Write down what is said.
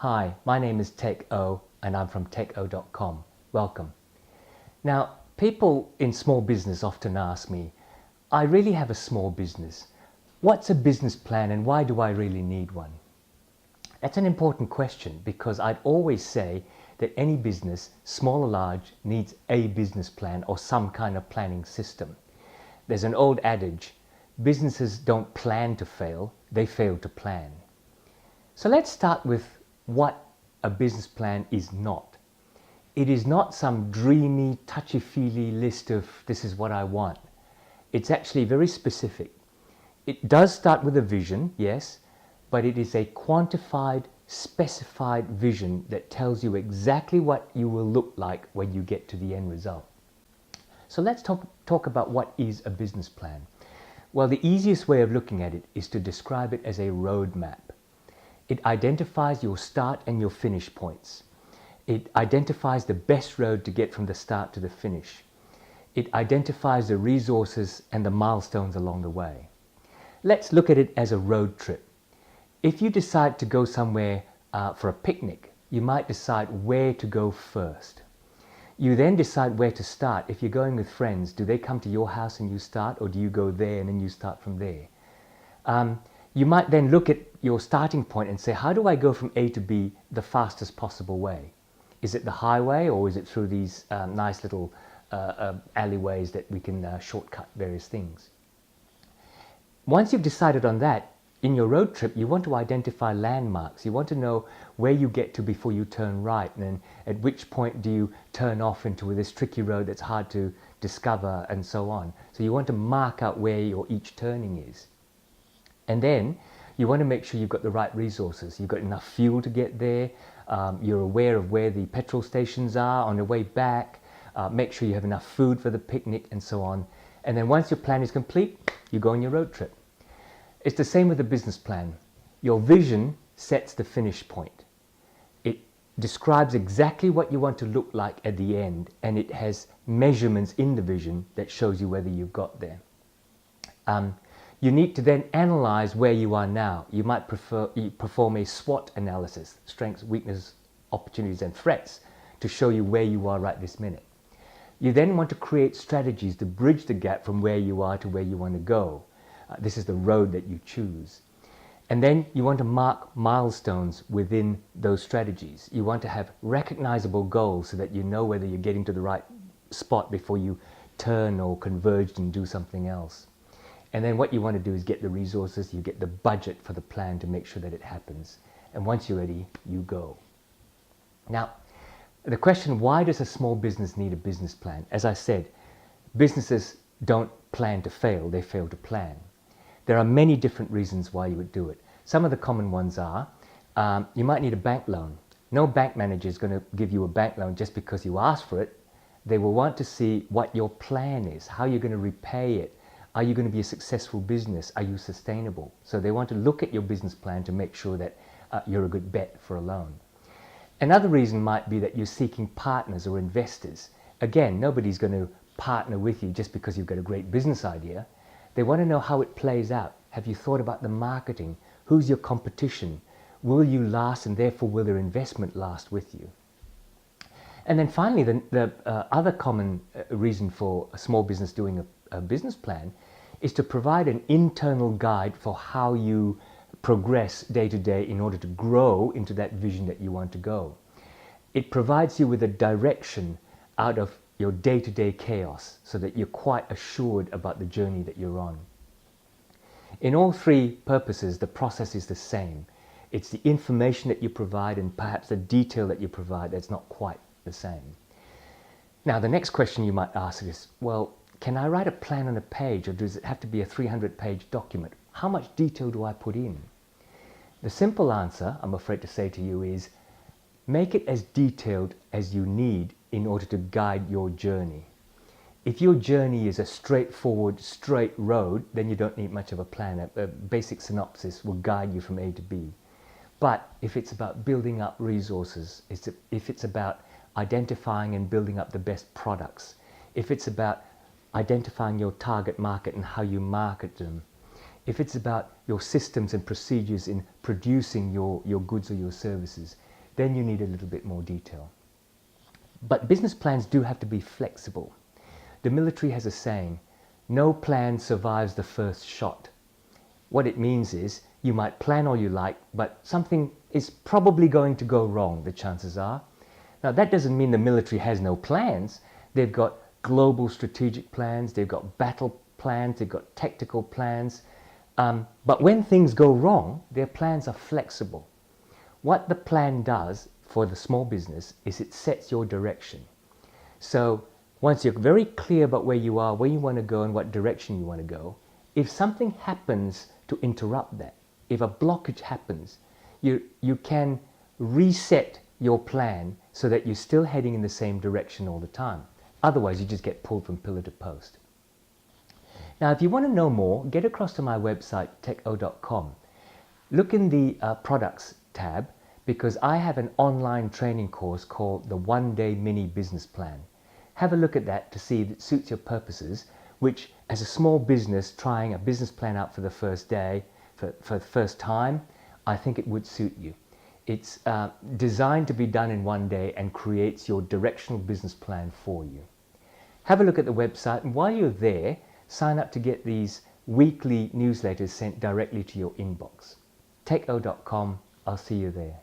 Hi, my name is TechO and I'm from TechO.com. Welcome. Now, people in small business often ask me, I really have a small business. What's a business plan and why do I really need one? That's an important question because I'd always say that any business, small or large, needs a business plan or some kind of planning system. There's an old adage, businesses don't plan to fail, they fail to plan. So let's start with what a business plan is not. It is not some dreamy, touchy-feely list of this is what I want. It's actually very specific. It does start with a vision, yes, but it is a quantified, specified vision that tells you exactly what you will look like when you get to the end result. So let's talk about what is a business plan. Well, the easiest way of looking at it is to describe it as a roadmap. It identifies your start and your finish points. It identifies the best road to get from the start to the finish. It identifies the resources and the milestones along the way. Let's look at it as a road trip. If you decide to go somewhere for a picnic, you might decide where to go first. You then decide where to start. If you're going with friends, do they come to your house and you start, or do you go there and then you start from there? You might then look at your starting point and say, how do I go from A to B the fastest possible way? Is it the highway or is it through these nice little alleyways that we can shortcut various things? Once you've decided on that, in your road trip, you want to identify landmarks. You want to know where you get to before you turn right, and then at which point do you turn off into this tricky road that's hard to discover, and so on. So you want to mark out where your each turning is. And then you want to make sure you've got the right resources. You've got enough fuel to get there. You're aware of where the petrol stations are on the way back. Make sure you have enough food for the picnic and so on. And then once your plan is complete, you go on your road trip. It's the same with a business plan. Your vision sets the finish point. It describes exactly what you want to look like at the end, and it has measurements in the vision that shows you whether you've got there. You need to then analyze where you are now. You might perform a SWOT analysis, strengths, weaknesses, opportunities and threats, to show you where you are right this minute. You then want to create strategies to bridge the gap from where you are to where you want to go. This is the road that you choose. And then you want to mark milestones within those strategies. You want to have recognizable goals so that you know whether you're getting to the right spot before you turn or converge and do something else. And then what you want to do is get the resources, you get the budget for the plan to make sure that it happens. And once you're ready, you go. Now, the question, why does a small business need a business plan? As I said, businesses don't plan to fail, they fail to plan. There are many different reasons why you would do it. Some of the common ones are, you might need a bank loan. No bank manager is going to give you a bank loan just because you ask for it. They will want to see what your plan is, how you're going to repay it. Are you going to be a successful business? Are you sustainable? So they want to look at your business plan to make sure that you're a good bet for a loan. Another reason might be that you're seeking partners or investors. Again, nobody's going to partner with you just because you've got a great business idea. They want to know how it plays out. Have you thought about the marketing? Who's your competition? Will you last, and therefore will their investment last with you? And then finally, the other common reason for a small business doing a business plan is to provide an internal guide for how you progress day to day in order to grow into that vision that you want to go. It provides you with a direction out of your day-to-day chaos so that you're quite assured about the journey that you're on. In all three purposes, the process is the same. It's the information that you provide and perhaps the detail that you provide that's not quite the same. Now, the next question you might ask is, well, can I write a plan on a page, or does it have to be a 300-page document? How much detail do I put in? The simple answer, I'm afraid to say to you, is make it as detailed as you need in order to guide your journey. If your journey is a straightforward, straight road, then you don't need much of a plan. A basic synopsis will guide you from A to B. But if it's about building up resources, if it's about identifying and building up the best products, if it's about identifying your target market and how you market them, if it's about your systems and procedures in producing your goods or your services, then you need a little bit more detail. But business plans do have to be flexible. The military has a saying, no plan survives the first shot. What it means is you might plan all you like, but something is probably going to go wrong, the chances are. Now that doesn't mean the military has no plans. They've got global strategic plans, they've got battle plans, they've got tactical plans. But when things go wrong, their plans are flexible. What the plan does for the small business is it sets your direction. So once you're very clear about where you are, where you want to go and what direction you want to go, if something happens to interrupt that, if a blockage happens, you can reset your plan so that you're still heading in the same direction all the time. Otherwise, you just get pulled from pillar to post. Now, if you want to know more, get across to my website, techo.com. Look in the products tab, because I have an online training course called the One Day Mini Business Plan. Have a look at that to see if it suits your purposes, which as a small business trying a business plan out for the first day, for the first time, I think it would suit you. It's designed to be done in one day and creates your directional business plan for you. Have a look at the website, and while you're there, sign up to get these weekly newsletters sent directly to your inbox. techo.com, I'll see you there.